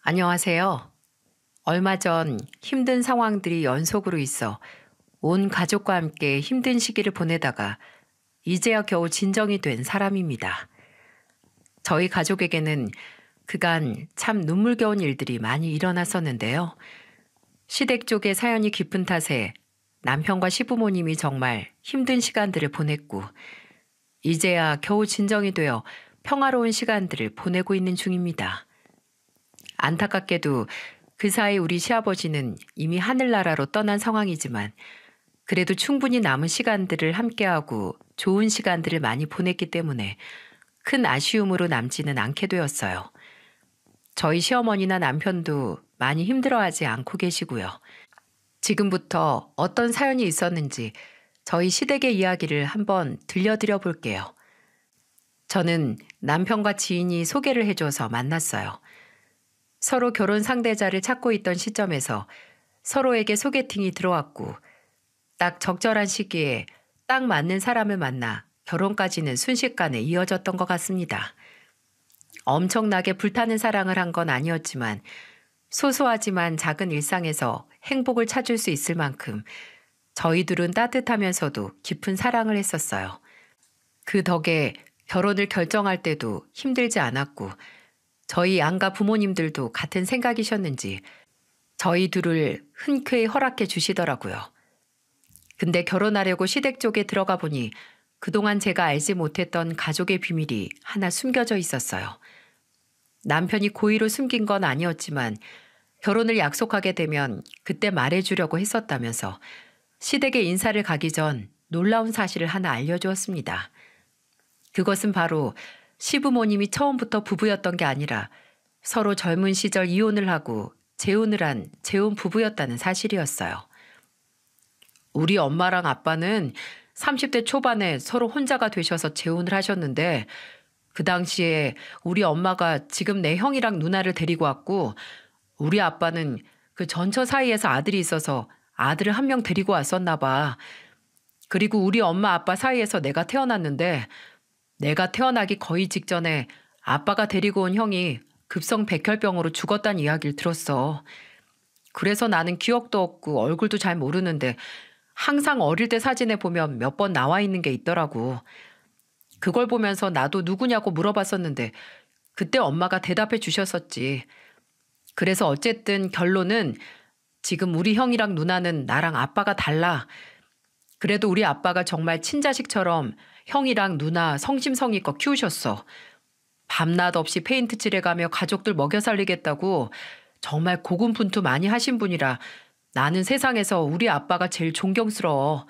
안녕하세요. 얼마 전 힘든 상황들이 연속으로 있어 온 가족과 함께 힘든 시기를 보내다가 이제야 겨우 진정이 된 사람입니다. 저희 가족에게는 그간 참 눈물겨운 일들이 많이 일어났었는데요. 시댁 쪽의 사연이 깊은 탓에 남편과 시부모님이 정말 힘든 시간들을 보냈고, 이제야 겨우 진정이 되어 평화로운 시간들을 보내고 있는 중입니다. 안타깝게도 그 사이 우리 시아버지는 이미 하늘나라로 떠난 상황이지만, 그래도 충분히 남은 시간들을 함께하고 좋은 시간들을 많이 보냈기 때문에 큰 아쉬움으로 남지는 않게 되었어요. 저희 시어머니나 남편도 많이 힘들어하지 않고 계시고요. 지금부터 어떤 사연이 있었는지 저희 시댁의 이야기를 한번 들려드려 볼게요. 저는 남편과 지인이 소개를 해줘서 만났어요. 서로 결혼 상대자를 찾고 있던 시점에서 서로에게 소개팅이 들어왔고, 딱 적절한 시기에 딱 맞는 사람을 만나 결혼까지는 순식간에 이어졌던 것 같습니다. 엄청나게 불타는 사랑을 한 건 아니었지만 소소하지만 작은 일상에서 행복을 찾을 수 있을 만큼 저희 둘은 따뜻하면서도 깊은 사랑을 했었어요. 그 덕에 결혼을 결정할 때도 힘들지 않았고, 저희 양가 부모님들도 같은 생각이셨는지 저희 둘을 흔쾌히 허락해 주시더라고요. 근데 결혼하려고 시댁 쪽에 들어가 보니 그동안 제가 알지 못했던 가족의 비밀이 하나 숨겨져 있었어요. 남편이 고의로 숨긴 건 아니었지만 결혼을 약속하게 되면 그때 말해주려고 했었다면서 시댁에 인사를 가기 전 놀라운 사실을 하나 알려주었습니다. 그것은 바로 시부모님이 처음부터 부부였던 게 아니라 서로 젊은 시절 이혼을 하고 재혼을 한 재혼 부부였다는 사실이었어요. 우리 엄마랑 아빠는 30대 초반에 서로 혼자가 되셔서 재혼을 하셨는데, 그 당시에 우리 엄마가 지금 내 형이랑 누나를 데리고 왔고, 우리 아빠는 그 전처 사이에서 아들이 있어서 아들을 한 명 데리고 왔었나 봐. 그리고 우리 엄마 아빠 사이에서 내가 태어났는데, 내가 태어나기 거의 직전에 아빠가 데리고 온 형이 급성 백혈병으로 죽었다는 이야기를 들었어. 그래서 나는 기억도 없고 얼굴도 잘 모르는데 항상 어릴 때 사진에 보면 몇 번 나와 있는 게 있더라고. 그걸 보면서 나도 누구냐고 물어봤었는데 그때 엄마가 대답해 주셨었지. 그래서 어쨌든 결론은 지금 우리 형이랑 누나는 나랑 아빠가 달라. 그래도 우리 아빠가 정말 친자식처럼 형이랑 누나 성심성의껏 키우셨어. 밤낮 없이 페인트 칠해가며 가족들 먹여 살리겠다고 정말 고군분투 많이 하신 분이라 나는 세상에서 우리 아빠가 제일 존경스러워.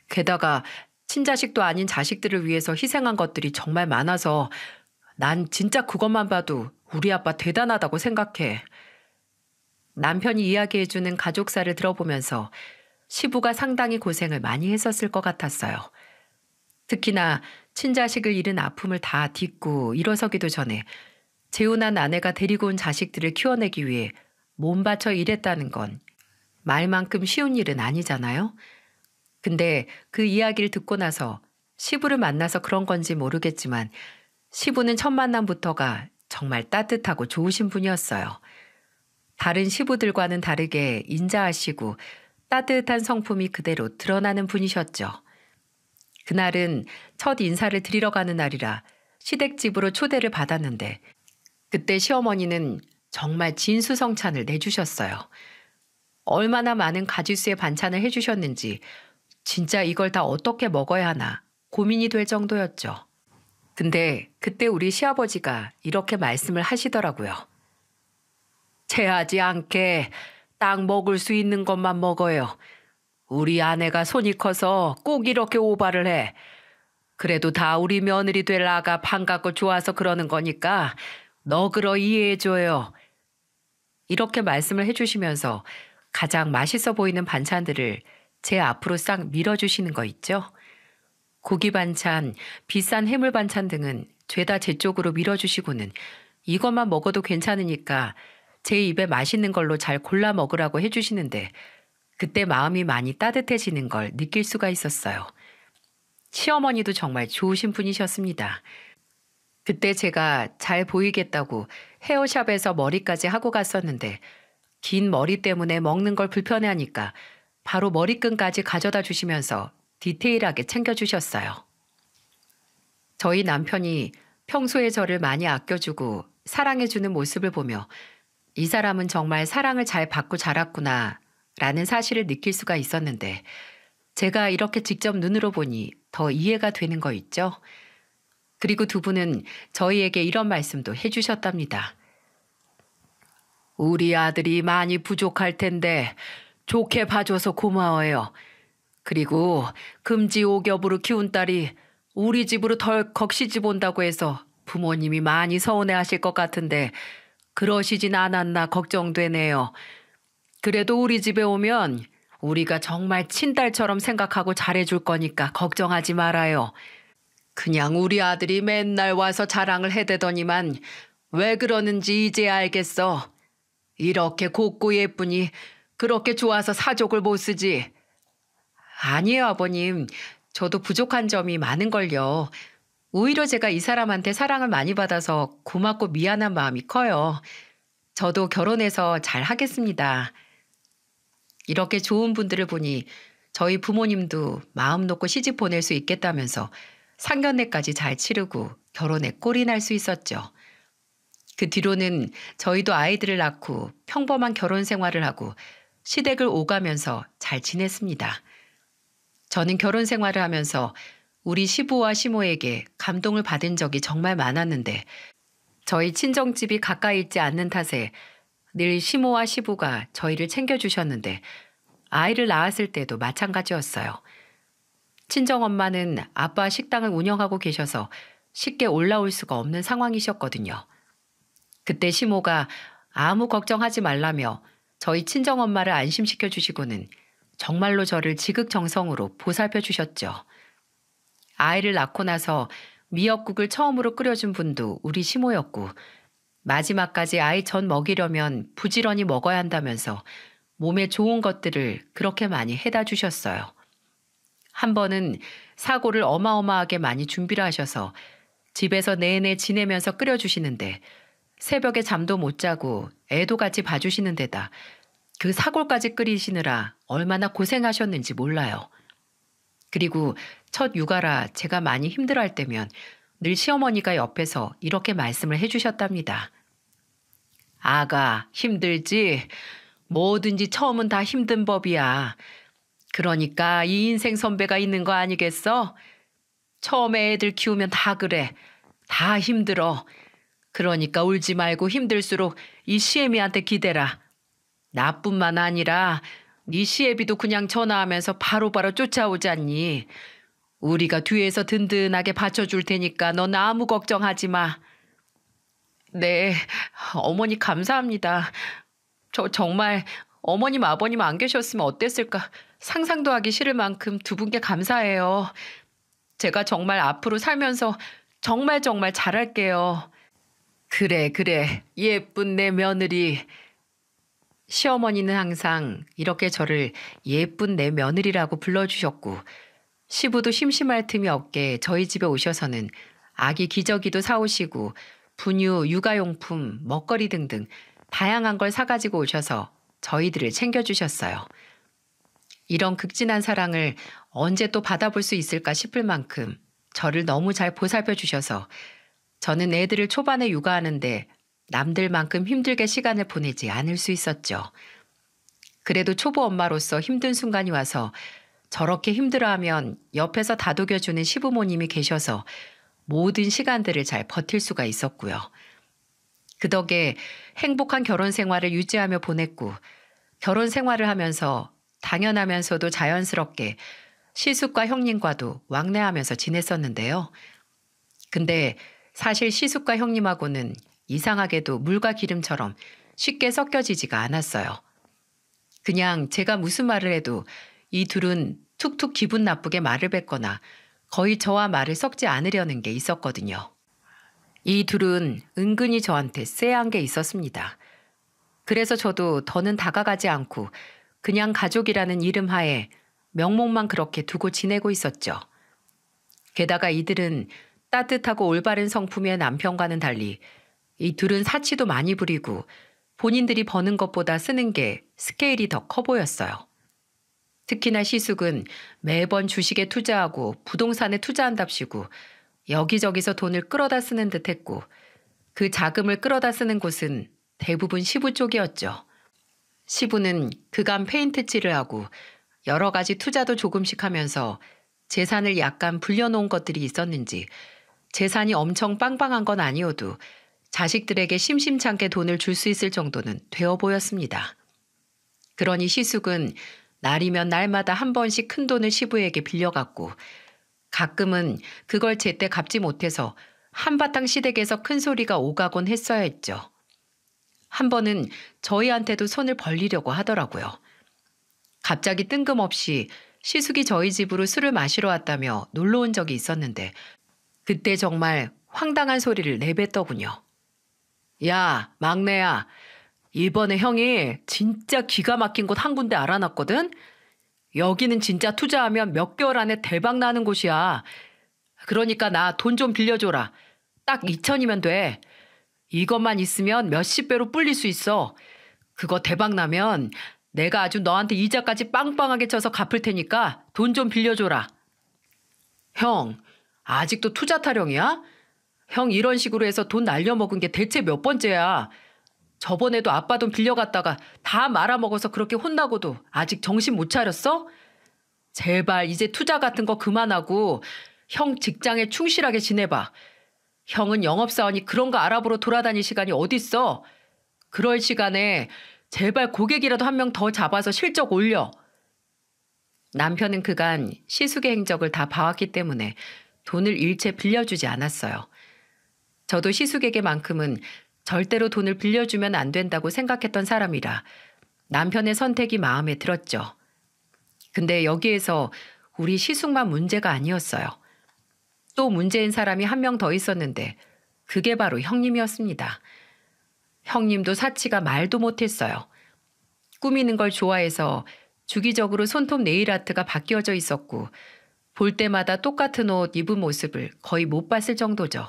게다가 친자식도 아닌 자식들을 위해서 희생한 것들이 정말 많아서 난 진짜 그것만 봐도 우리 아빠 대단하다고 생각해. 남편이 이야기해주는 가족사를 들어보면서 시부가 상당히 고생을 많이 했었을 것 같았어요. 특히나 친자식을 잃은 아픔을 다 딛고 일어서기도 전에 재혼한 아내가 데리고 온 자식들을 키워내기 위해 몸 바쳐 일했다는 건 말만큼 쉬운 일은 아니잖아요. 근데 그 이야기를 듣고 나서 시부를 만나서 그런 건지 모르겠지만 시부는 첫 만남부터가 정말 따뜻하고 좋으신 분이었어요. 다른 시부들과는 다르게 인자하시고 따뜻한 성품이 그대로 드러나는 분이셨죠. 그날은 첫 인사를 드리러 가는 날이라 시댁집으로 초대를 받았는데, 그때 시어머니는 정말 진수성찬을 내주셨어요. 얼마나 많은 가지수의 반찬을 해주셨는지 진짜 이걸 다 어떻게 먹어야 하나 고민이 될 정도였죠. 근데 그때 우리 시아버지가 이렇게 말씀을 하시더라고요. 체하지 않게 딱 먹을 수 있는 것만 먹어요. 우리 아내가 손이 커서 꼭 이렇게 오바를 해. 그래도 다 우리 며느리 될 아가 반갑고 좋아서 그러는 거니까 너그러 이해해줘요. 이렇게 말씀을 해주시면서 가장 맛있어 보이는 반찬들을 제 앞으로 싹 밀어주시는 거 있죠? 고기 반찬, 비싼 해물 반찬 등은 죄다 제 쪽으로 밀어주시고는 이것만 먹어도 괜찮으니까 제 입에 맛있는 걸로 잘 골라 먹으라고 해주시는데, 그때 마음이 많이 따뜻해지는 걸 느낄 수가 있었어요. 시어머니도 정말 좋으신 분이셨습니다. 그때 제가 잘 보이겠다고 헤어샵에서 머리까지 하고 갔었는데 긴 머리 때문에 먹는 걸 불편해하니까 바로 머리끈까지 가져다 주시면서 디테일하게 챙겨주셨어요. 저희 남편이 평소에 저를 많이 아껴주고 사랑해주는 모습을 보며 이 사람은 정말 사랑을 잘 받고 자랐구나 라는 사실을 느낄 수가 있었는데 제가 이렇게 직접 눈으로 보니 더 이해가 되는 거 있죠? 그리고 두 분은 저희에게 이런 말씀도 해주셨답니다. 우리 아들이 많이 부족할 텐데 좋게 봐줘서 고마워요. 그리고 금지옥엽으로 키운 딸이 우리 집으로 덜컥 시집 온다고 해서 부모님이 많이 서운해하실 것 같은데 그러시진 않았나 걱정되네요. 그래도 우리 집에 오면 우리가 정말 친딸처럼 생각하고 잘해줄 거니까 걱정하지 말아요. 그냥 우리 아들이 맨날 와서 자랑을 해대더니만 왜 그러는지 이제 알겠어. 이렇게 곱고 예쁘니 그렇게 좋아서 사족을 못 쓰지. 아니에요, 아버님. 저도 부족한 점이 많은걸요. 오히려 제가 이 사람한테 사랑을 많이 받아서 고맙고 미안한 마음이 커요. 저도 결혼해서 잘 하겠습니다. 이렇게 좋은 분들을 보니 저희 부모님도 마음 놓고 시집 보낼 수 있겠다면서 상견례까지 잘 치르고 결혼에 꼴이 날 수 있었죠. 그 뒤로는 저희도 아이들을 낳고 평범한 결혼 생활을 하고 시댁을 오가면서 잘 지냈습니다. 저는 결혼 생활을 하면서 우리 시부와 시모에게 감동을 받은 적이 정말 많았는데 저희 친정집이 가까이 있지 않는 탓에 늘 시모와 시부가 저희를 챙겨주셨는데 아이를 낳았을 때도 마찬가지였어요. 친정엄마는 아빠 식당을 운영하고 계셔서 쉽게 올라올 수가 없는 상황이셨거든요. 그때 시모가 아무 걱정하지 말라며 저희 친정엄마를 안심시켜 주시고는 정말로 저를 지극정성으로 보살펴 주셨죠. 아이를 낳고 나서 미역국을 처음으로 끓여준 분도 우리 시모였고 마지막까지 아이 전 먹이려면 부지런히 먹어야 한다면서 몸에 좋은 것들을 그렇게 많이 해다 주셨어요. 한 번은 사고를 어마어마하게 많이 준비를 하셔서 집에서 내내 지내면서 끓여주시는데 새벽에 잠도 못 자고 애도 같이 봐주시는 데다 그 사골까지 끓이시느라 얼마나 고생하셨는지 몰라요. 그리고 첫 육아라 제가 많이 힘들어할 때면 늘 시어머니가 옆에서 이렇게 말씀을 해주셨답니다. 아가, 힘들지? 뭐든지 처음은 다 힘든 법이야. 그러니까 이 인생 선배가 있는 거 아니겠어? 처음에 애들 키우면 다 그래. 다 힘들어. 그러니까 울지 말고 힘들수록 이 시애미한테 기대라. 나뿐만 아니라 네 시애비도 그냥 전화하면서 바로바로 쫓아오잖니. 우리가 뒤에서 든든하게 받쳐줄 테니까 넌 아무 걱정하지 마. 네, 어머니 감사합니다. 저 정말 어머님 아버님 안 계셨으면 어땠을까 상상도 하기 싫을 만큼 두 분께 감사해요. 제가 정말 앞으로 살면서 정말 잘할게요. 그래, 예쁜 내 며느리. 시어머니는 항상 이렇게 저를 예쁜 내 며느리라고 불러주셨고 시부도 심심할 틈이 없게 저희 집에 오셔서는 아기 기저귀도 사오시고 분유, 육아용품, 먹거리 등등 다양한 걸 사가지고 오셔서 저희들을 챙겨주셨어요. 이런 극진한 사랑을 언제 또 받아볼 수 있을까 싶을 만큼 저를 너무 잘 보살펴 주셔서 저는 애들을 초반에 육아하는데 남들만큼 힘들게 시간을 보내지 않을 수 있었죠. 그래도 초보 엄마로서 힘든 순간이 와서 저렇게 힘들어하면 옆에서 다독여주는 시부모님이 계셔서 모든 시간들을 잘 버틸 수가 있었고요. 그 덕에 행복한 결혼 생활을 유지하며 보냈고 결혼 생활을 하면서 당연하면서도 자연스럽게 시숙과 형님과도 왕래하면서 지냈었는데요. 근데 사실 시숙과 형님하고는 이상하게도 물과 기름처럼 쉽게 섞여지지가 않았어요. 그냥 제가 무슨 말을 해도 이 둘은 툭툭 기분 나쁘게 말을 뱉거나 거의 저와 말을 섞지 않으려는 게 있었거든요. 이 둘은 은근히 저한테 쎄한 게 있었습니다. 그래서 저도 더는 다가가지 않고 그냥 가족이라는 이름 하에 명목만 그렇게 두고 지내고 있었죠. 게다가 이들은 따뜻하고 올바른 성품의 남편과는 달리 이 둘은 사치도 많이 부리고 본인들이 버는 것보다 쓰는 게 스케일이 더 커 보였어요. 특히나 시숙은 매번 주식에 투자하고 부동산에 투자한답시고 여기저기서 돈을 끌어다 쓰는 듯 했고 그 자금을 끌어다 쓰는 곳은 대부분 시부 쪽이었죠. 시부는 그간 페인트 칠을 하고 여러 가지 투자도 조금씩 하면서 재산을 약간 불려놓은 것들이 있었는지 재산이 엄청 빵빵한 건 아니어도 자식들에게 심심찮게 돈을 줄 수 있을 정도는 되어 보였습니다. 그러니 시숙은 날이면 날마다 한 번씩 큰 돈을 시부에게 빌려갔고 가끔은 그걸 제때 갚지 못해서 한바탕 시댁에서 큰 소리가 오가곤 했어야 했죠. 한 번은 저희한테도 손을 벌리려고 하더라고요. 갑자기 뜬금없이 시숙이 저희 집으로 술을 마시러 왔다며 놀러 온 적이 있었는데 그때 정말 황당한 소리를 내뱉더군요. 야, 막내야. 이번에 형이 진짜 기가 막힌 곳 한 군데 알아놨거든? 여기는 진짜 투자하면 몇 개월 안에 대박 나는 곳이야. 그러니까 나 돈 좀 빌려줘라. 딱 2천이면 돼. 이것만 있으면 몇십 배로 불릴 수 있어. 그거 대박 나면 내가 아주 너한테 이자까지 빵빵하게 쳐서 갚을 테니까 돈 좀 빌려줘라. 형, 아직도 투자 타령이야? 형 이런 식으로 해서 돈 날려먹은 게 대체 몇 번째야. 저번에도 아빠 돈 빌려갔다가 다 말아먹어서 그렇게 혼나고도 아직 정신 못 차렸어? 제발 이제 투자 같은 거 그만하고 형 직장에 충실하게 지내봐. 형은 영업사원이 그런 거 알아보러 돌아다닐 시간이 어딨어. 그럴 시간에 제발 고객이라도 한 명 더 잡아서 실적 올려. 남편은 그간 시숙의 행적을 다 봐왔기 때문에 돈을 일체 빌려주지 않았어요. 저도 시숙에게만큼은 절대로 돈을 빌려주면 안 된다고 생각했던 사람이라 남편의 선택이 마음에 들었죠. 근데 여기에서 우리 시숙만 문제가 아니었어요. 또 문제인 사람이 한 명 더 있었는데 그게 바로 형님이었습니다. 형님도 사치가 말도 못했어요. 꾸미는 걸 좋아해서 주기적으로 손톱 네일아트가 바뀌어져 있었고 볼 때마다 똑같은 옷 입은 모습을 거의 못 봤을 정도죠.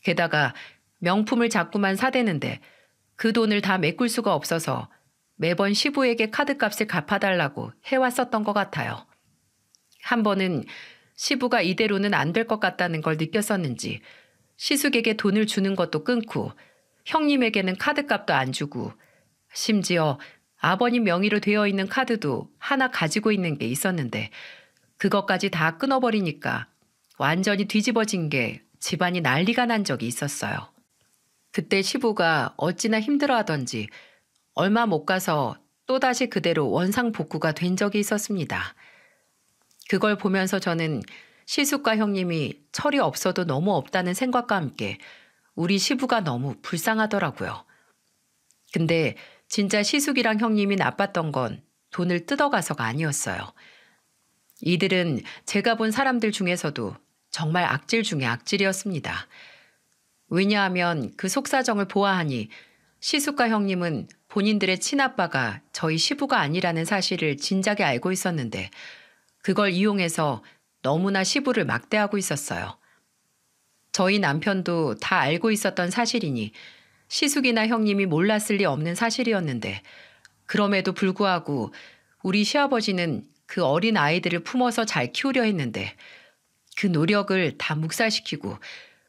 게다가 명품을 자꾸만 사대는데 그 돈을 다 메꿀 수가 없어서 매번 시부에게 카드값을 갚아달라고 해왔었던 것 같아요. 한 번은 시부가 이대로는 안 될 것 같다는 걸 느꼈었는지 시숙에게 돈을 주는 것도 끊고 형님에게는 카드값도 안 주고 심지어 아버님 명의로 되어 있는 카드도 하나 가지고 있는 게 있었는데 그것까지 다 끊어버리니까 완전히 뒤집어진 게 집안이 난리가 난 적이 있었어요. 그때 시부가 어찌나 힘들어하던지 얼마 못 가서 또다시 그대로 원상복구가 된 적이 있었습니다. 그걸 보면서 저는 시숙과 형님이 철이 없어도 너무 없다는 생각과 함께 우리 시부가 너무 불쌍하더라고요. 근데 진짜 시숙이랑 형님이 나빴던 건 돈을 뜯어가서가 아니었어요. 이들은 제가 본 사람들 중에서도 정말 악질 중에 악질이었습니다. 왜냐하면 그 속사정을 보아하니 시숙과 형님은 본인들의 친아빠가 저희 시부가 아니라는 사실을 진작에 알고 있었는데 그걸 이용해서 너무나 시부를 막대하고 있었어요. 저희 남편도 다 알고 있었던 사실이니 시숙이나 형님이 몰랐을 리 없는 사실이었는데 그럼에도 불구하고 우리 시아버지는 그 어린 아이들을 품어서 잘 키우려 했는데 그 노력을 다 묵살시키고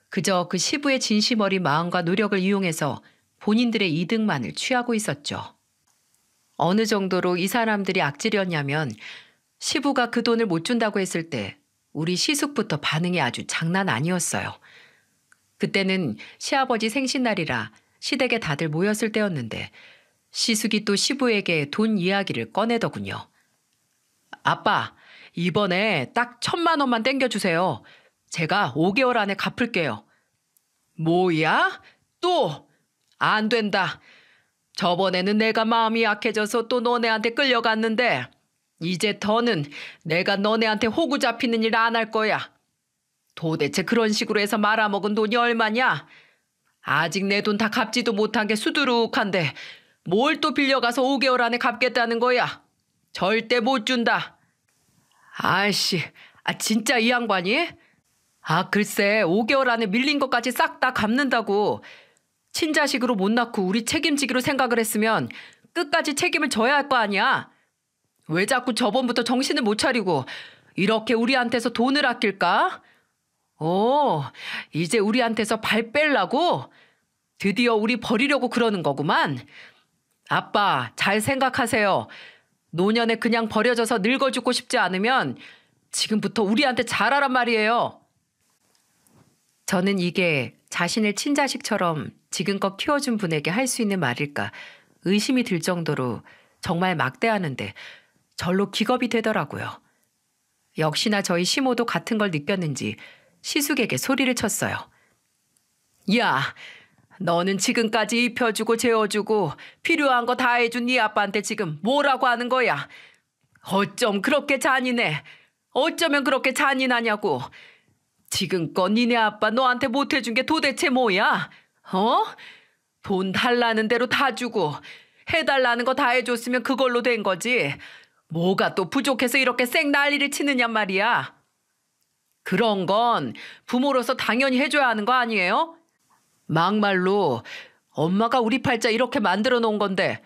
그저 그 시부의 진심 어린 마음과 노력을 이용해서 본인들의 이득만을 취하고 있었죠. 어느 정도로 이 사람들이 악질이었냐면 시부가 그 돈을 못 준다고 했을 때 우리 시숙부터 반응이 아주 장난 아니었어요. 그때는 시아버지 생신날이라 시댁에 다들 모였을 때였는데 시숙이 또 시부에게 돈 이야기를 꺼내더군요. 아빠, 이번에 딱 1,000만 원만 땡겨주세요. 제가 5개월 안에 갚을게요. 뭐야? 또? 안 된다. 저번에는 내가 마음이 약해져서 또 너네한테 끌려갔는데 이제 더는 내가 너네한테 호구 잡히는 일 안 할 거야. 도대체 그런 식으로 해서 말아먹은 돈이 얼마냐? 아직 내 돈 다 갚지도 못한 게 수두룩한데 뭘 또 빌려가서 5개월 안에 갚겠다는 거야? 절대 못 준다. 아이씨, 진짜 이 양반이? 글쎄 5개월 안에 밀린 것까지 싹 다 갚는다고. 친자식으로 못 낳고 우리 책임지기로 생각을 했으면 끝까지 책임을 져야 할 거 아니야. 왜 자꾸 저번부터 정신을 못 차리고 이렇게 우리한테서 돈을 아낄까? 오, 이제 우리한테서 발 뺄라고? 드디어 우리 버리려고 그러는 거구만. 아빠, 잘 생각하세요. 노년에 그냥 버려져서 늙어 죽고 싶지 않으면 지금부터 우리한테 잘하란 말이에요. 저는 이게 자신을 친자식처럼 지금껏 키워준 분에게 할 수 있는 말일까 의심이 들 정도로 정말 막대하는데 절로 기겁이 되더라고요. 역시나 저희 시모도 같은 걸 느꼈는지 시숙에게 소리를 쳤어요. 야, 너는 지금까지 입혀주고 재워주고 필요한 거 다 해준 네 아빠한테 지금 뭐라고 하는 거야? 어쩜 그렇게 잔인해? 어쩌면 그렇게 잔인하냐고. 지금껏 니네 아빠 너한테 못해준 게 도대체 뭐야? 어? 돈 달라는 대로 다 주고 해달라는 거 다 해줬으면 그걸로 된 거지. 뭐가 또 부족해서 이렇게 쌩 난리를 치느냔 말이야. 그런 건 부모로서 당연히 해줘야 하는 거 아니에요? 막말로 엄마가 우리 팔자 이렇게 만들어 놓은 건데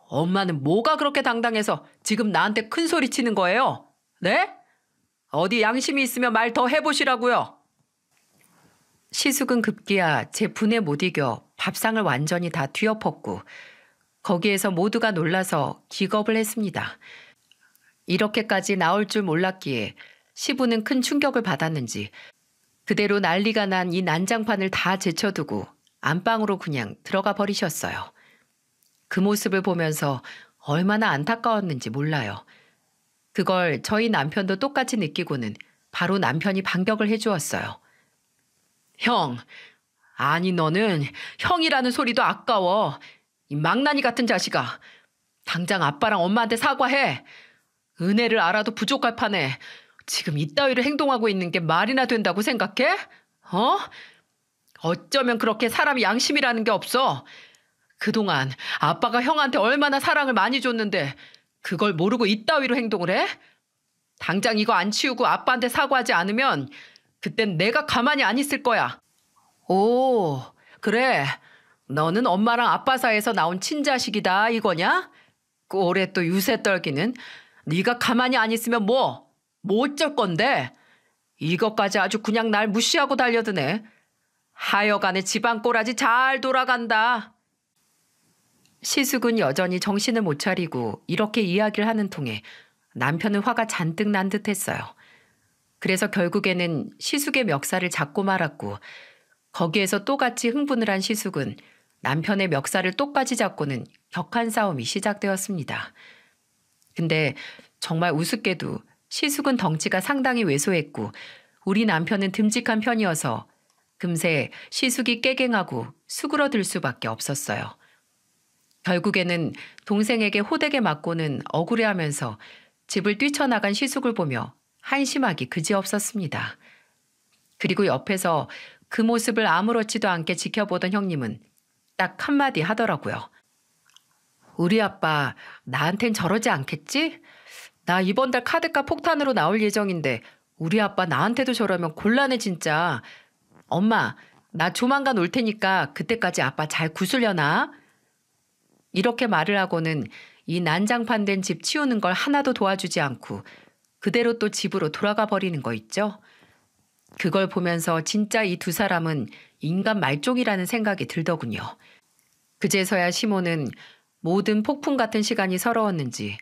엄마는 뭐가 그렇게 당당해서 지금 나한테 큰 소리 치는 거예요? 네? 어디 양심이 있으면 말 더 해보시라고요. 시숙은 급기야 제 분에 못 이겨 밥상을 완전히 다 뒤엎었고 거기에서 모두가 놀라서 기겁을 했습니다. 이렇게까지 나올 줄 몰랐기에 시부는 큰 충격을 받았는지 그대로 난리가 난 이 난장판을 다 제쳐두고 안방으로 그냥 들어가 버리셨어요. 그 모습을 보면서 얼마나 안타까웠는지 몰라요. 그걸 저희 남편도 똑같이 느끼고는 바로 남편이 반격을 해주었어요. 형, 아니 너는 형이라는 소리도 아까워. 이 망나니 같은 자식아. 당장 아빠랑 엄마한테 사과해. 은혜를 알아도 부족할 판에 지금 이따위로 행동하고 있는 게 말이나 된다고 생각해? 어? 어쩌면 그렇게 사람 양심이라는 게 없어. 그동안 아빠가 형한테 얼마나 사랑을 많이 줬는데 그걸 모르고 이따위로 행동을 해? 당장 이거 안 치우고 아빠한테 사과하지 않으면 그땐 내가 가만히 안 있을 거야. 오, 그래. 너는 엄마랑 아빠 사이에서 나온 친자식이다 이거냐? 꼴에 또 유세 떨기는. 네가 가만히 안 있으면 뭐 어쩔 건데? 이것까지 아주 그냥 날 무시하고 달려드네. 하여간에 집안 꼬라지 잘 돌아간다. 시숙은 여전히 정신을 못 차리고 이렇게 이야기를 하는 통에 남편은 화가 잔뜩 난 듯했어요. 그래서 결국에는 시숙의 멱살을 잡고 말았고 거기에서 또 같이 흥분을 한 시숙은 남편의 멱살을 똑같이 잡고는 격한 싸움이 시작되었습니다. 근데 정말 우습게도 시숙은 덩치가 상당히 왜소했고 우리 남편은 듬직한 편이어서 금세 시숙이 깨갱하고 수그러들 수밖에 없었어요. 결국에는 동생에게 호되게 맞고는 억울해하면서 집을 뛰쳐나간 시숙을 보며 한심하기 그지없었습니다. 그리고 옆에서 그 모습을 아무렇지도 않게 지켜보던 형님은 딱 한마디 하더라고요. 우리 아빠 나한텐 저러지 않겠지? 나 이번 달 카드값 폭탄으로 나올 예정인데 우리 아빠 나한테도 저러면 곤란해 진짜. 엄마, 나 조만간 올 테니까 그때까지 아빠 잘 구슬려나? 이렇게 말을 하고는 이 난장판 된 집 치우는 걸 하나도 도와주지 않고 그대로 또 집으로 돌아가 버리는 거 있죠? 그걸 보면서 진짜 이 두 사람은 인간 말종이라는 생각이 들더군요. 그제서야 시모는 모든 폭풍 같은 시간이 서러웠는지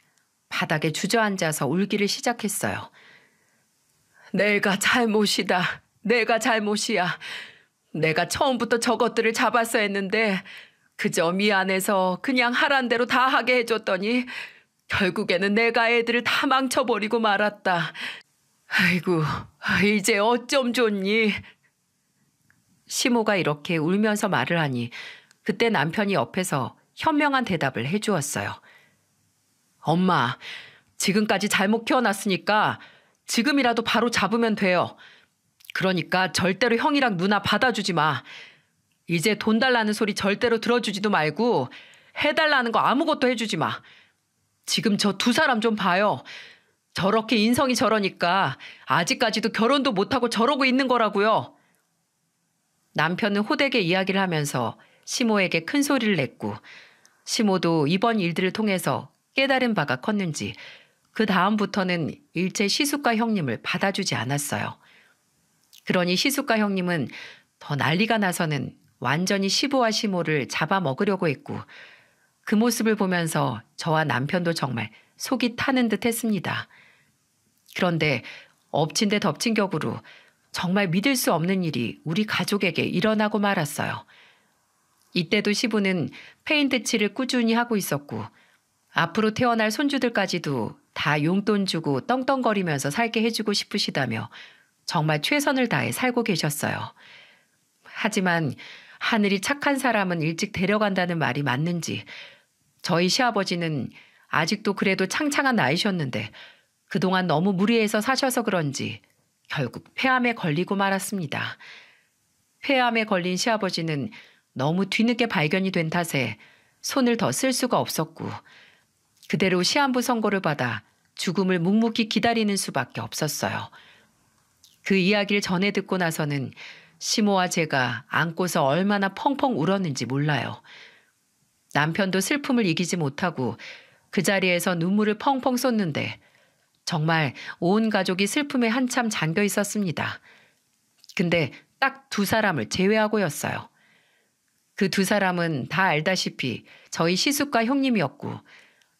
바닥에 주저앉아서 울기를 시작했어요. 내가 잘못이다. 내가 잘못이야. 내가 처음부터 저것들을 잡았어야 했는데 그저 미안해서 그냥 하란 대로 다 하게 해줬더니 결국에는 내가 애들을 다 망쳐버리고 말았다. 아이고, 이제 어쩜 좋니? 시모가 이렇게 울면서 말을 하니 그때 남편이 옆에서 현명한 대답을 해주었어요. 엄마, 지금까지 잘못 키워놨으니까 지금이라도 바로 잡으면 돼요. 그러니까 절대로 형이랑 누나 받아주지 마. 이제 돈 달라는 소리 절대로 들어주지도 말고 해달라는 거 아무것도 해주지 마. 지금 저 두 사람 좀 봐요. 저렇게 인성이 저러니까 아직까지도 결혼도 못하고 저러고 있는 거라고요. 남편은 호되게 이야기를 하면서 시모에게 큰 소리를 냈고 시모도 이번 일들을 통해서 깨달은 바가 컸는지 그 다음부터는 일체 시숙과 형님을 받아주지 않았어요. 그러니 시숙과 형님은 더 난리가 나서는 완전히 시부와 시모를 잡아먹으려고 했고 그 모습을 보면서 저와 남편도 정말 속이 타는 듯 했습니다. 그런데 엎친 데 덮친 격으로 정말 믿을 수 없는 일이 우리 가족에게 일어나고 말았어요. 이때도 시부는 페인트 칠을 꾸준히 하고 있었고 앞으로 태어날 손주들까지도 다 용돈 주고 떵떵거리면서 살게 해주고 싶으시다며 정말 최선을 다해 살고 계셨어요. 하지만 하늘이 착한 사람은 일찍 데려간다는 말이 맞는지 저희 시아버지는 아직도 그래도 창창한 나이셨는데 그동안 너무 무리해서 사셔서 그런지 결국 폐암에 걸리고 말았습니다. 폐암에 걸린 시아버지는 너무 뒤늦게 발견이 된 탓에 손을 더 쓸 수가 없었고 그대로 시한부 선고를 받아 죽음을 묵묵히 기다리는 수밖에 없었어요. 그 이야기를 전해 듣고 나서는 시모와 제가 안고서 얼마나 펑펑 울었는지 몰라요. 남편도 슬픔을 이기지 못하고 그 자리에서 눈물을 펑펑 쏟는데 정말 온 가족이 슬픔에 한참 잠겨 있었습니다. 근데 딱 두 사람을 제외하고였어요. 그 두 사람은 다 알다시피 저희 시숙과 형님이었고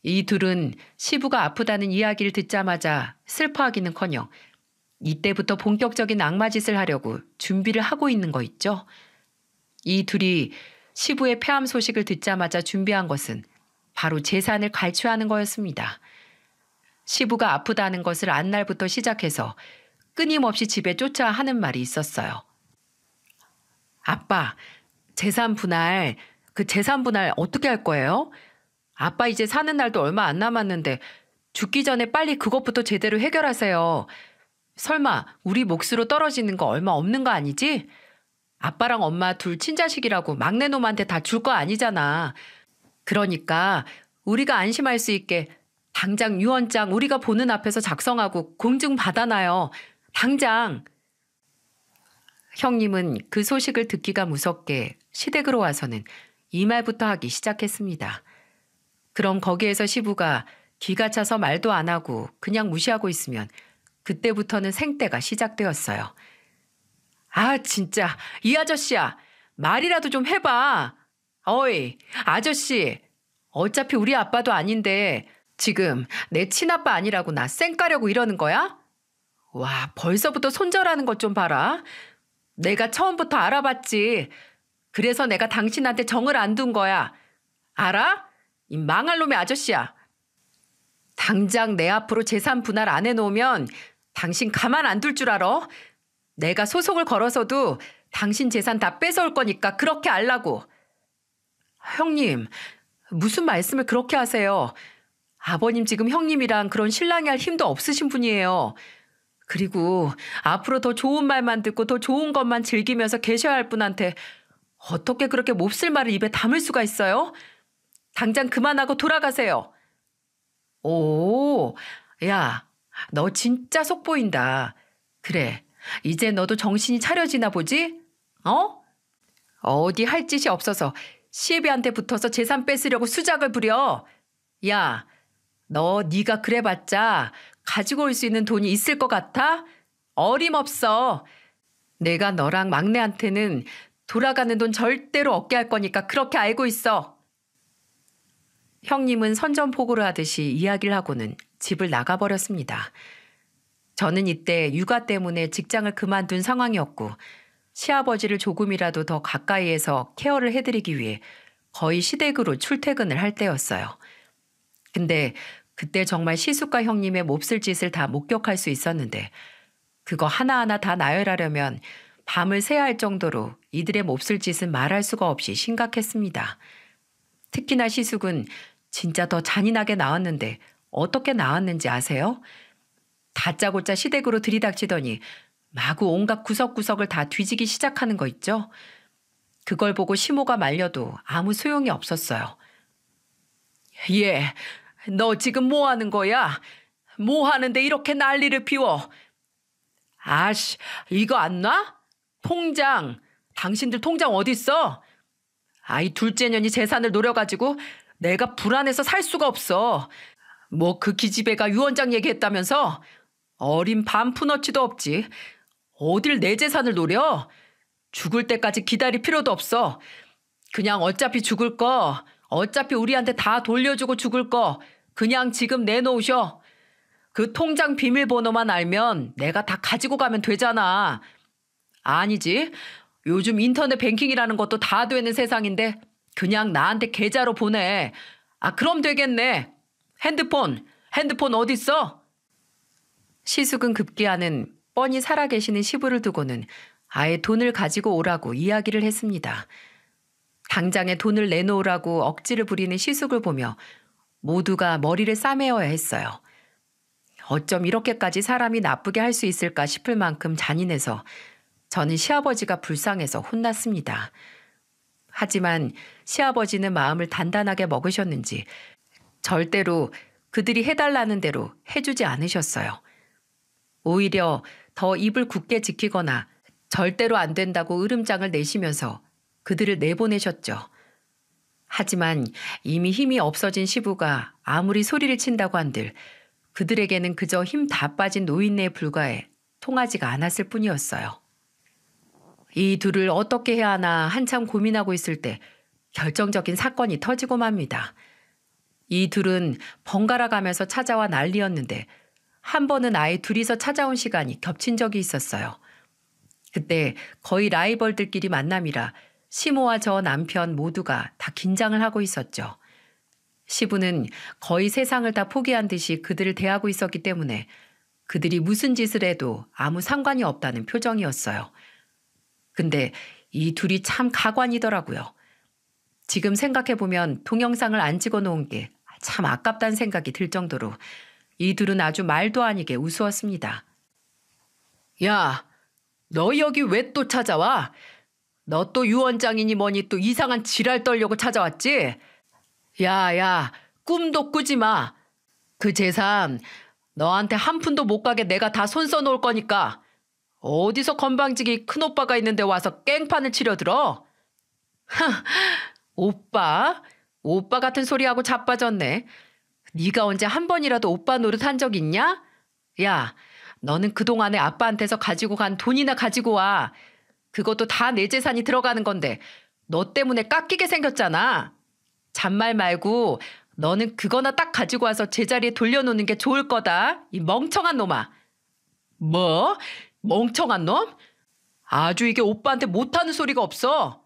이 둘은 시부가 아프다는 이야기를 듣자마자 슬퍼하기는커녕 이때부터 본격적인 악마짓을 하려고 준비를 하고 있는 거 있죠? 이 둘이 시부의 폐암 소식을 듣자마자 준비한 것은 바로 재산을 갈취하는 거였습니다. 시부가 아프다는 것을 안 날부터 시작해서 끊임없이 집에 쫓아 하는 말이 있었어요. 아빠, 재산 분할 어떻게 할 거예요? 아빠 이제 사는 날도 얼마 안 남았는데 죽기 전에 빨리 그것부터 제대로 해결하세요. 설마 우리 몫으로 떨어지는 거 얼마 없는 거 아니지? 아빠랑 엄마 둘 친자식이라고 막내놈한테 다 줄 거 아니잖아. 그러니까 우리가 안심할 수 있게 당장 유언장 우리가 보는 앞에서 작성하고 공증 받아놔요. 당장. 형님은 그 소식을 듣기가 무섭게 시댁으로 와서는 이 말부터 하기 시작했습니다. 그럼 거기에서 시부가 기가 차서 말도 안 하고 그냥 무시하고 있으면 그때부터는 생떼가 시작되었어요. 아 진짜 이 아저씨야. 말이라도 좀 해봐. 어이 아저씨. 어차피 우리 아빠도 아닌데 지금 내 친아빠 아니라고 나 쌩까려고 이러는 거야? 와 벌써부터 손절하는 것 좀 봐라. 내가 처음부터 알아봤지. 그래서 내가 당신한테 정을 안 둔 거야. 알아? 이 망할 놈의 아저씨야. 당장 내 앞으로 재산 분할 안 해놓으면 당신 가만 안 둘 줄 알아? 내가 소송을 걸어서도 당신 재산 다 뺏어올 거니까 그렇게 알라고. 형님, 무슨 말씀을 그렇게 하세요? 아버님 지금 형님이랑 그런 신랑이 할 힘도 없으신 분이에요. 그리고 앞으로 더 좋은 말만 듣고 더 좋은 것만 즐기면서 계셔야 할 분한테 어떻게 그렇게 몹쓸 말을 입에 담을 수가 있어요? 당장 그만하고 돌아가세요. 오, 야, 너 진짜 속 보인다. 그래, 이제 너도 정신이 차려지나 보지? 어? 어디 할 짓이 없어서 시애비한테 붙어서 재산 뺏으려고 수작을 부려. 야, 너 네가 그래봤자 가지고 올 수 있는 돈이 있을 것 같아? 어림없어. 내가 너랑 막내한테는 돌아가는 돈 절대로 없게 할 거니까 그렇게 알고 있어. 형님은 선전포고를 하듯이 이야기를 하고는 집을 나가버렸습니다. 저는 이때 육아 때문에 직장을 그만둔 상황이었고 시아버지를 조금이라도 더 가까이에서 케어를 해드리기 위해 거의 시댁으로 출퇴근을 할 때였어요. 근데 그때 정말 시숙과 형님의 몹쓸 짓을 다 목격할 수 있었는데 그거 하나하나 다 나열하려면 밤을 새야 할 정도로 이들의 몹쓸 짓은 말할 수가 없이 심각했습니다. 특히나 시숙은 진짜 더 잔인하게 나왔는데 어떻게 나왔는지 아세요? 다짜고짜 시댁으로 들이닥치더니 마구 온갖 구석구석을 다 뒤지기 시작하는 거 있죠? 그걸 보고 시모가 말려도 아무 소용이 없었어요. 얘, 너 지금 뭐 하는 거야? 뭐 하는데 이렇게 난리를 피워? 아씨, 이거 안 놔? 통장, 당신들 통장 어딨어? 아이 둘째 년이 재산을 노려가지고 내가 불안해서 살 수가 없어. 뭐 그 기집애가 유언장 얘기했다면서? 어린 반푼어치도 없지. 어딜 내 재산을 노려? 죽을 때까지 기다릴 필요도 없어. 그냥 어차피 죽을 거, 어차피 우리한테 다 돌려주고 죽을 거 그냥 지금 내놓으셔. 그 통장 비밀번호만 알면 내가 다 가지고 가면 되잖아. 아니지. 요즘 인터넷 뱅킹이라는 것도 다 되는 세상인데 그냥 나한테 계좌로 보내. 아, 그럼 되겠네. 핸드폰 어딨어? 시숙은 급기야는 뻔히 살아계시는 시부를 두고는 아예 돈을 가지고 오라고 이야기를 했습니다. 당장에 돈을 내놓으라고 억지를 부리는 시숙을 보며 모두가 머리를 싸매어야 했어요. 어쩜 이렇게까지 사람이 나쁘게 할 수 있을까 싶을 만큼 잔인해서 저는 시아버지가 불쌍해서 혼났습니다. 하지만 시아버지는 마음을 단단하게 먹으셨는지 절대로 그들이 해달라는 대로 해주지 않으셨어요. 오히려 더 입을 굳게 지키거나 절대로 안 된다고 으름장을 내시면서 그들을 내보내셨죠. 하지만 이미 힘이 없어진 시부가 아무리 소리를 친다고 한들 그들에게는 그저 힘 다 빠진 노인네에 불과해 통하지가 않았을 뿐이었어요. 이 둘을 어떻게 해야 하나 한참 고민하고 있을 때 결정적인 사건이 터지고 맙니다. 이 둘은 번갈아 가면서 찾아와 난리였는데 한 번은 아예 둘이서 찾아온 시간이 겹친 적이 있었어요. 그때 거의 라이벌들끼리 만남이라 시모와 저 남편 모두가 다 긴장을 하고 있었죠. 시부는 거의 세상을 다 포기한 듯이 그들을 대하고 있었기 때문에 그들이 무슨 짓을 해도 아무 상관이 없다는 표정이었어요. 근데 이 둘이 참 가관이더라고요. 지금 생각해보면 동영상을 안 찍어놓은 게 참 아깝다는 생각이 들 정도로 이 둘은 아주 말도 아니게 우스웠습니다. 야, 너 여기 왜 또 찾아와? 너 또 유언장이니 뭐니 또 이상한 지랄 떨려고 찾아왔지? 야, 꿈도 꾸지 마. 그 재산 너한테 한 푼도 못 가게 내가 다 손 써놓을 거니까 어디서 건방지게 큰오빠가 있는데 와서 깽판을 치려들어? 오빠 같은 소리하고 자빠졌네. 네가 언제 한 번이라도 오빠 노릇한 적 있냐? 야, 너는 그동안에 아빠한테서 가지고 간 돈이나 가지고 와. 그것도 다 내 재산이 들어가는 건데 너 때문에 깎이게 생겼잖아. 잔말 말고 너는 그거나 딱 가지고 와서 제자리에 돌려놓는 게 좋을 거다. 이 멍청한 놈아. 뭐? 멍청한 놈? 아주 이게 오빠한테 못하는 소리가 없어.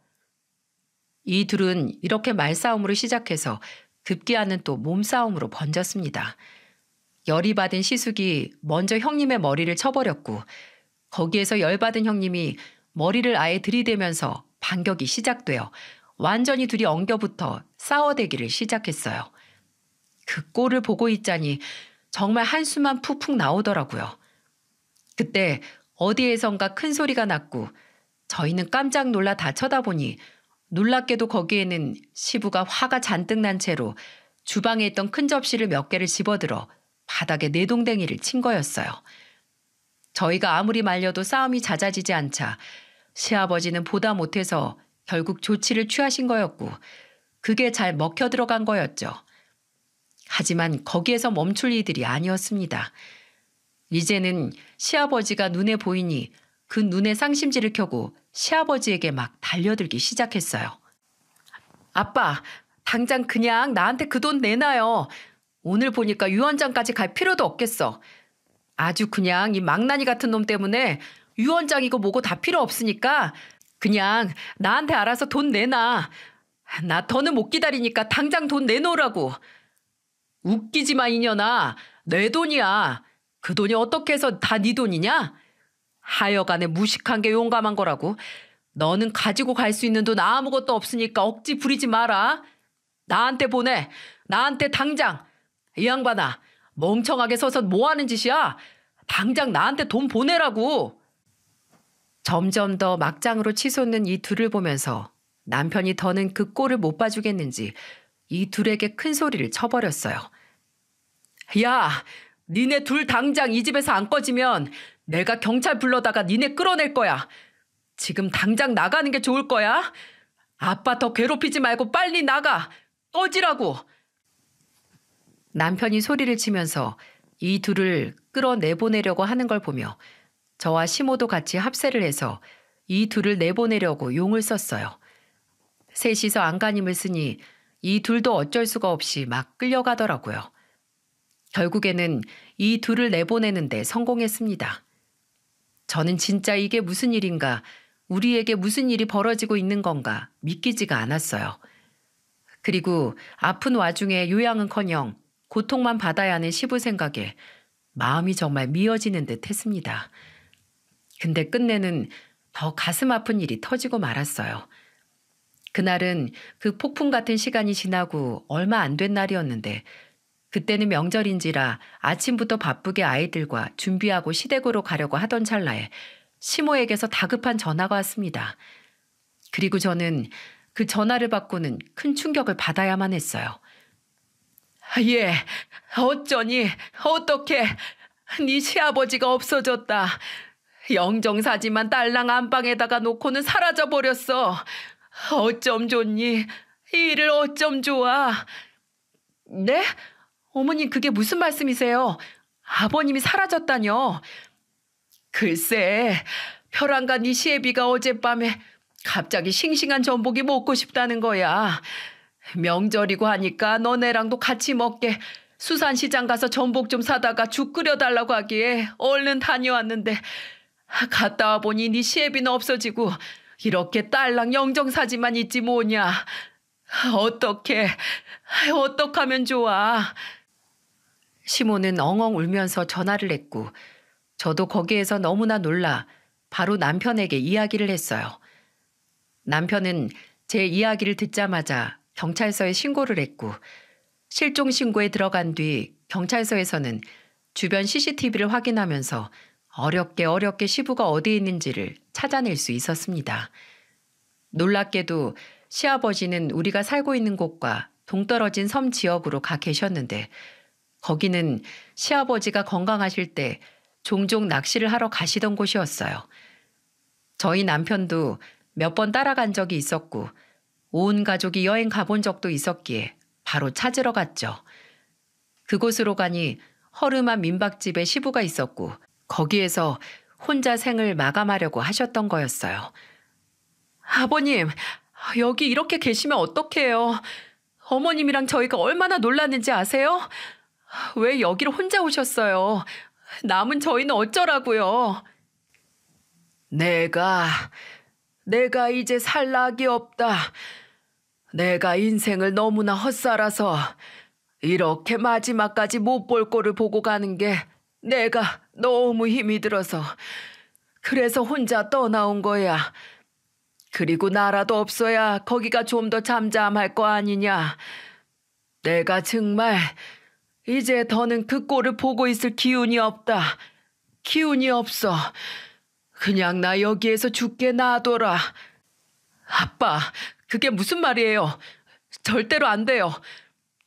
이 둘은 이렇게 말싸움으로 시작해서 급기야는 또 몸싸움으로 번졌습니다. 열이 받은 시숙이 먼저 형님의 머리를 쳐버렸고 거기에서 열받은 형님이 머리를 아예 들이대면서 반격이 시작되어 완전히 둘이 엉겨붙어 싸워대기를 시작했어요. 그 꼴을 보고 있자니 정말 한숨만 푹푹 나오더라고요. 그때 어디에선가 큰 소리가 났고 저희는 깜짝 놀라 다 쳐다보니 놀랍게도 거기에는 시부가 화가 잔뜩 난 채로 주방에 있던 큰 접시를 몇 개를 집어들어 바닥에 내동댕이를 친 거였어요. 저희가 아무리 말려도 싸움이 잦아지지 않자 시아버지는 보다 못해서 결국 조치를 취하신 거였고 그게 잘 먹혀 들어간 거였죠. 하지만 거기에서 멈출 이들이 아니었습니다. 이제는 시아버지가 눈에 보이니 그 눈에 쌍심지를 켜고 시아버지에게 막 달려들기 시작했어요. 아빠, 당장 그냥 나한테 그 돈 내놔요. 오늘 보니까 유언장까지 갈 필요도 없겠어. 아주 그냥 이 망나니 같은 놈 때문에 유언장이고 뭐고 다 필요 없으니까 그냥 나한테 알아서 돈 내놔. 나 더는 못 기다리니까 당장 돈 내놓으라고. 웃기지 마 이년아. 내 돈이야. 그 돈이 어떻게 해서 다 네 돈이냐? 하여간에 무식한 게 용감한 거라고. 너는 가지고 갈 수 있는 돈 아무것도 없으니까 억지 부리지 마라. 나한테 보내. 나한테 당장. 이 양반아. 멍청하게 서서 뭐 하는 짓이야? 당장 나한테 돈 보내라고. 점점 더 막장으로 치솟는 이 둘을 보면서 남편이 더는 그 꼴을 못 봐주겠는지 이 둘에게 큰 소리를 쳐버렸어요. 야, 니네 둘 당장 이 집에서 안 꺼지면 내가 경찰 불러다가 니네 끌어낼 거야. 지금 당장 나가는 게 좋을 거야. 아빠 더 괴롭히지 말고 빨리 나가! 꺼지라고! 남편이 소리를 치면서 이 둘을 끌어내보내려고 하는 걸 보며 저와 시모도 같이 합세를 해서 이 둘을 내보내려고 용을 썼어요. 셋이서 안간힘을 쓰니 이 둘도 어쩔 수가 없이 막 끌려가더라고요. 결국에는 이 둘을 내보내는데 성공했습니다. 저는 진짜 이게 무슨 일인가, 우리에게 무슨 일이 벌어지고 있는 건가 믿기지가 않았어요. 그리고 아픈 와중에 요양은커녕 고통만 받아야 하는 시부 생각에 마음이 정말 미어지는 듯 했습니다. 근데 끝내는 더 가슴 아픈 일이 터지고 말았어요. 그날은 그 폭풍 같은 시간이 지나고 얼마 안 된 날이었는데 그때는 명절인지라 아침부터 바쁘게 아이들과 준비하고 시댁으로 가려고 하던 찰나에 시모에게서 다급한 전화가 왔습니다. 그리고 저는 그 전화를 받고는 큰 충격을 받아야만 했어요. 예, 어쩌니, 어떻게, 네 시아버지가 없어졌다. 영정사지만 딸랑 안방에다가 놓고는 사라져버렸어. 어쩜 좋니? 이를 어쩜 좋아? 네? 어머님 그게 무슨 말씀이세요? 아버님이 사라졌다뇨? 글쎄, 벼랑간 네 시애비가 어젯밤에 갑자기 싱싱한 전복이 먹고 싶다는 거야. 명절이고 하니까 너네랑도 같이 먹게 수산시장 가서 전복 좀 사다가 죽 끓여달라고 하기에 얼른 다녀왔는데 갔다 와보니 네 시애비는 없어지고 이렇게 딸랑 영정사지만 있지 뭐냐. 어떡하면 좋아. 시모는 엉엉 울면서 전화를 했고 저도 거기에서 너무나 놀라 바로 남편에게 이야기를 했어요. 남편은 제 이야기를 듣자마자 경찰서에 신고를 했고 실종 신고에 들어간 뒤 경찰서에서는 주변 CCTV를 확인하면서 어렵게 시부가 어디에 있는지를 찾아낼 수 있었습니다. 놀랍게도 시아버지는 우리가 살고 있는 곳과 동떨어진 섬 지역으로 가 계셨는데 거기는 시아버지가 건강하실 때 종종 낚시를 하러 가시던 곳이었어요. 저희 남편도 몇 번 따라간 적이 있었고 온 가족이 여행 가본 적도 있었기에 바로 찾으러 갔죠. 그곳으로 가니 허름한 민박집에 시부가 있었고 거기에서 혼자 생을 마감하려고 하셨던 거였어요. 아버님, 여기 이렇게 계시면 어떡해요? 어머님이랑 저희가 얼마나 놀랐는지 아세요? 왜 여기로 혼자 오셨어요? 남은 저희는 어쩌라고요? 내가 이제 살 낙이 없다. 내가 인생을 너무나 헛살아서 이렇게 마지막까지 못 볼 꼴을 보고 가는 게 내가 너무 힘이 들어서 그래서 혼자 떠나온 거야. 그리고 나라도 없어야 거기가 좀 더 잠잠할 거 아니냐. 내가 정말 이제 더는 그 꼴을 보고 있을 기운이 없다. 기운이 없어. 그냥 나 여기에서 죽게 놔둬라. 아빠, 그게 무슨 말이에요? 절대로 안 돼요.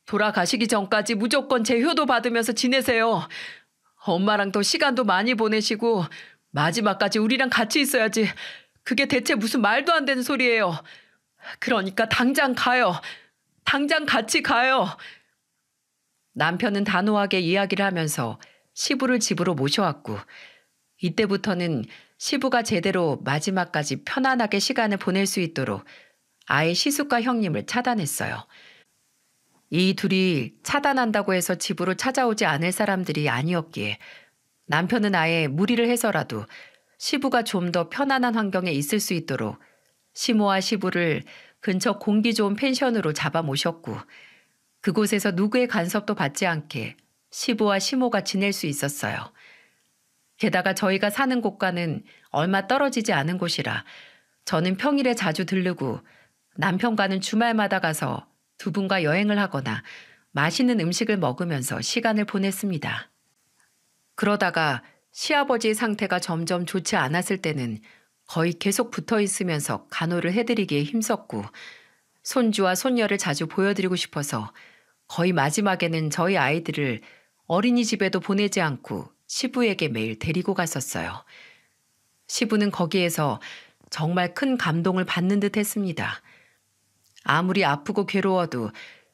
돌아가시기 전까지 무조건 제 효도 받으면서 지내세요. 엄마랑 더 시간도 많이 보내시고 마지막까지 우리랑 같이 있어야지. 그게 대체 무슨 말도 안 되는 소리예요. 그러니까 당장 가요. 당장 같이 가요. 남편은 단호하게 이야기를 하면서 시부를 집으로 모셔왔고 이때부터는 시부가 제대로 마지막까지 편안하게 시간을 보낼 수 있도록 아예 시숙과 형님을 차단했어요. 이 둘이 차단한다고 해서 집으로 찾아오지 않을 사람들이 아니었기에 남편은 아예 무리를 해서라도 시부가 좀 더 편안한 환경에 있을 수 있도록 시모와 시부를 근처 공기 좋은 펜션으로 잡아 모셨고 그곳에서 누구의 간섭도 받지 않게 시부와 시모가 지낼 수 있었어요. 게다가 저희가 사는 곳과는 얼마 떨어지지 않은 곳이라 저는 평일에 자주 들르고 남편과는 주말마다 가서 두 분과 여행을 하거나 맛있는 음식을 먹으면서 시간을 보냈습니다. 그러다가 시아버지의 상태가 점점 좋지 않았을 때는 거의 계속 붙어 있으면서 간호를 해드리기에 힘썼고 손주와 손녀를 자주 보여드리고 싶어서 거의 마지막에는 저희 아이들을 어린이집에도 보내지 않고 시부에게 매일 데리고 갔었어요. 시부는 거기에서 정말 큰 감동을 받는 듯 했습니다. 아무리 아프고 괴로워도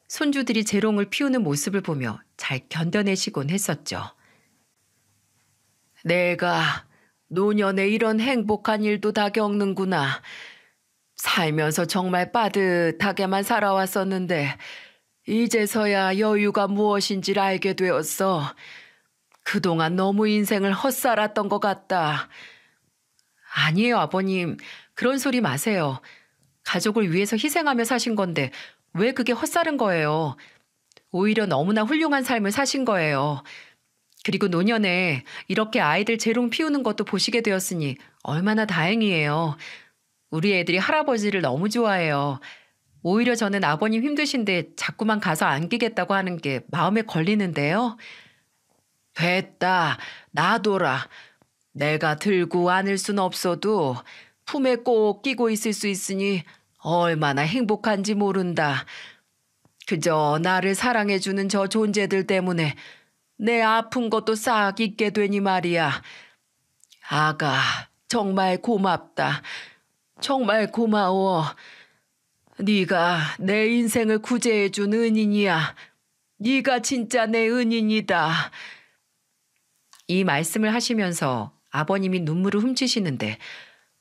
손주들이 재롱을 피우는 모습을 보며 잘 견뎌내시곤 했었죠. 내가 노년에 이런 행복한 일도 다 겪는구나. 살면서 정말 빠듯하게만 살아왔었는데 이제서야 여유가 무엇인지를 알게 되었어. 그동안 너무 인생을 헛살았던 것 같다. 아니에요, 아버님. 그런 소리 마세요. 가족을 위해서 희생하며 사신 건데 왜 그게 헛살은 거예요. 오히려 너무나 훌륭한 삶을 사신 거예요. 그리고 노년에 이렇게 아이들 재롱 피우는 것도 보시게 되었으니 얼마나 다행이에요. 우리 애들이 할아버지를 너무 좋아해요. 오히려 저는 아버님 힘드신데 자꾸만 가서 안기겠다고 하는 게 마음에 걸리는데요. 됐다. 놔둬라. 내가 들고 안을 순 없어도 품에 꼭 끼고 있을 수 있으니 얼마나 행복한지 모른다. 그저 나를 사랑해주는 저 존재들 때문에 내 아픈 것도 싹 잊게 되니 말이야. 아가, 정말 고맙다. 정말 고마워. 네가 내 인생을 구제해준 은인이야. 네가 진짜 내 은인이다. 이 말씀을 하시면서 아버님이 눈물을 훔치시는데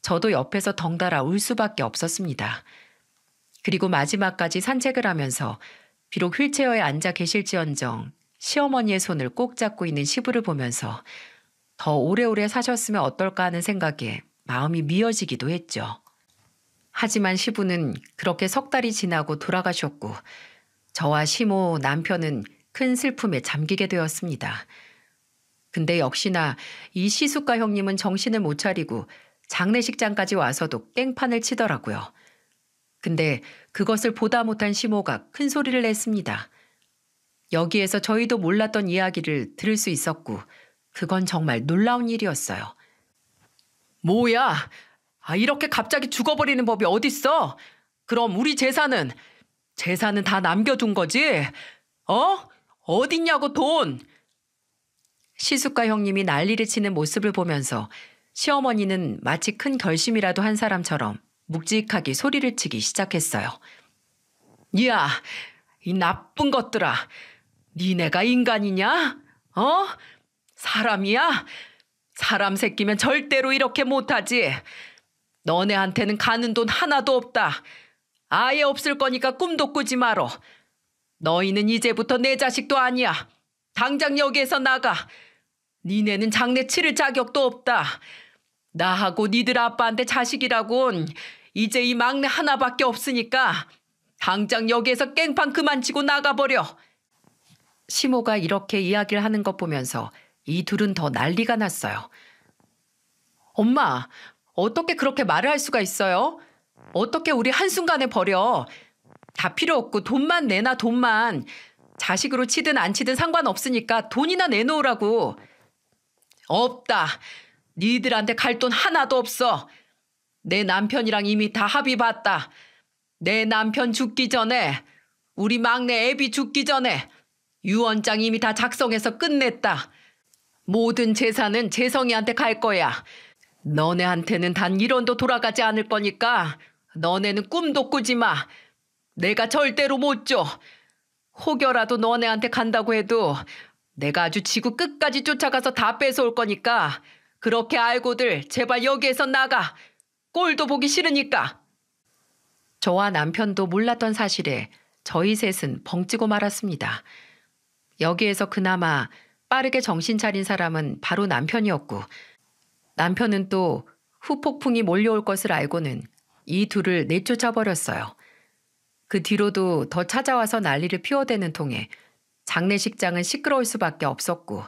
저도 옆에서 덩달아 울 수밖에 없었습니다. 그리고 마지막까지 산책을 하면서 비록 휠체어에 앉아 계실지언정 시어머니의 손을 꼭 잡고 있는 시부를 보면서 더 오래오래 사셨으면 어떨까 하는 생각에 마음이 미어지기도 했죠. 하지만 시부는 그렇게 석 달이 지나고 돌아가셨고 저와 시모 남편은 큰 슬픔에 잠기게 되었습니다. 근데 역시나 이 시숙과 형님은 정신을 못 차리고 장례식장까지 와서도 깽판을 치더라고요. 근데 그것을 보다 못한 시모가 큰 소리를 냈습니다. 여기에서 저희도 몰랐던 이야기를 들을 수 있었고 그건 정말 놀라운 일이었어요. 뭐야? 이렇게 갑자기 죽어버리는 법이 어딨어? 그럼 우리 재산은 다 남겨둔 거지? 어딨냐고 돈? 시숙과 형님이 난리를 치는 모습을 보면서 시어머니는 마치 큰 결심이라도 한 사람처럼 묵직하게 소리를 치기 시작했어요. 야, 이 나쁜 것들아. 니네가 인간이냐? 사람이야? 사람 새끼면 절대로 이렇게 못하지. 너네한테는 가는 돈 하나도 없다. 아예 없을 거니까 꿈도 꾸지 말어. 너희는 이제부터 내 자식도 아니야. 당장 여기에서 나가. 니네는 장례 치를 자격도 없다. 나하고 니들 아빠한테 자식이라곤 이제 이 막내 하나밖에 없으니까 당장 여기에서 깽판 그만 치고 나가버려. 시모가 이렇게 이야기를 하는 것 보면서 이 둘은 더 난리가 났어요. 엄마, 어떻게 그렇게 말을 할 수가 있어요? 어떻게 우리 한순간에 버려? 다 필요 없고 돈만 내놔, 돈만. 자식으로 치든 안 치든 상관없으니까 돈이나 내놓으라고. 없다. 니들한테 갈 돈 하나도 없어. 내 남편이랑 이미 다 합의봤다. 내 남편 죽기 전에, 우리 막내 애비 죽기 전에 유언장 이미 다 작성해서 끝냈다. 모든 재산은 재성이한테 갈 거야. 너네한테는 단 1원도 돌아가지 않을 거니까 너네는 꿈도 꾸지 마. 내가 절대로 못 줘. 혹여라도 너네한테 간다고 해도 내가 아주 지구 끝까지 쫓아가서 다 뺏어올 거니까 그렇게 알고들 제발 여기에서 나가. 꼴도 보기 싫으니까. 저와 남편도 몰랐던 사실에 저희 셋은 벙찌고 말았습니다. 여기에서 그나마 빠르게 정신 차린 사람은 바로 남편이었고 남편은 또 후폭풍이 몰려올 것을 알고는 이 둘을 내쫓아버렸어요. 그 뒤로도 더 찾아와서 난리를 피워대는 통에 장례식장은 시끄러울 수밖에 없었고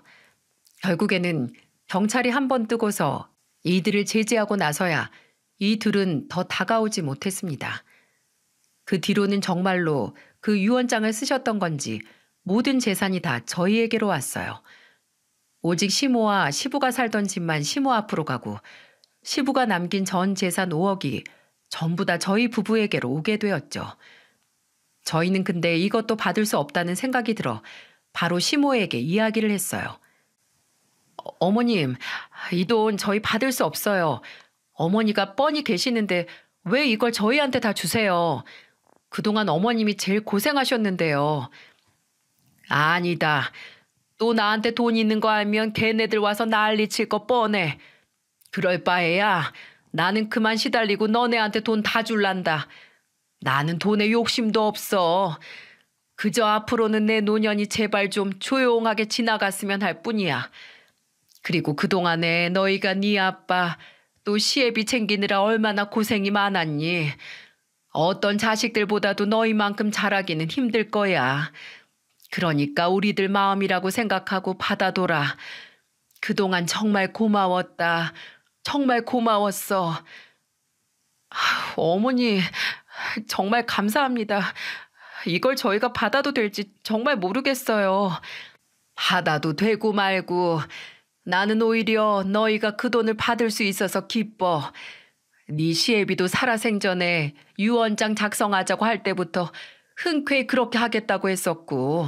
결국에는 경찰이 한 번 뜨고서 이들을 제지하고 나서야 이 둘은 더 다가오지 못했습니다. 그 뒤로는 정말로 그 유언장을 쓰셨던 건지 모든 재산이 다 저희에게로 왔어요. 오직 시모와 시부가 살던 집만 시모 앞으로 가고 시부가 남긴 전 재산 5억이 전부 다 저희 부부에게로 오게 되었죠. 저희는 근데 이것도 받을 수 없다는 생각이 들어 바로 시모에게 이야기를 했어요. 어머님, 이 돈 저희 받을 수 없어요. 어머니가 뻔히 계시는데 왜 이걸 저희한테 다 주세요. 그동안 어머님이 제일 고생하셨는데요. 아니다. 또 나한테 돈 있는 거 알면 걔네들 와서 난리 칠 거 뻔해. 그럴 바에야 나는 그만 시달리고 너네한테 돈 다 줄란다. 나는 돈에 욕심도 없어. 그저 앞으로는 내 노년이 제발 좀 조용하게 지나갔으면 할 뿐이야. 그리고 그동안에 너희가 네 아빠 또 시애비 챙기느라 얼마나 고생이 많았니. 어떤 자식들보다도 너희만큼 잘하기는 힘들 거야. 그러니까 우리들 마음이라고 생각하고 받아둬라. 그동안 정말 고마웠다. 정말 고마웠어. 어머니, 정말 감사합니다. 이걸 저희가 받아도 될지 정말 모르겠어요. 받아도 되고 말고 나는 오히려 너희가 그 돈을 받을 수 있어서 기뻐. 네 시애비도 살아생전에 유언장 작성하자고 할 때부터 흔쾌히 그렇게 하겠다고 했었고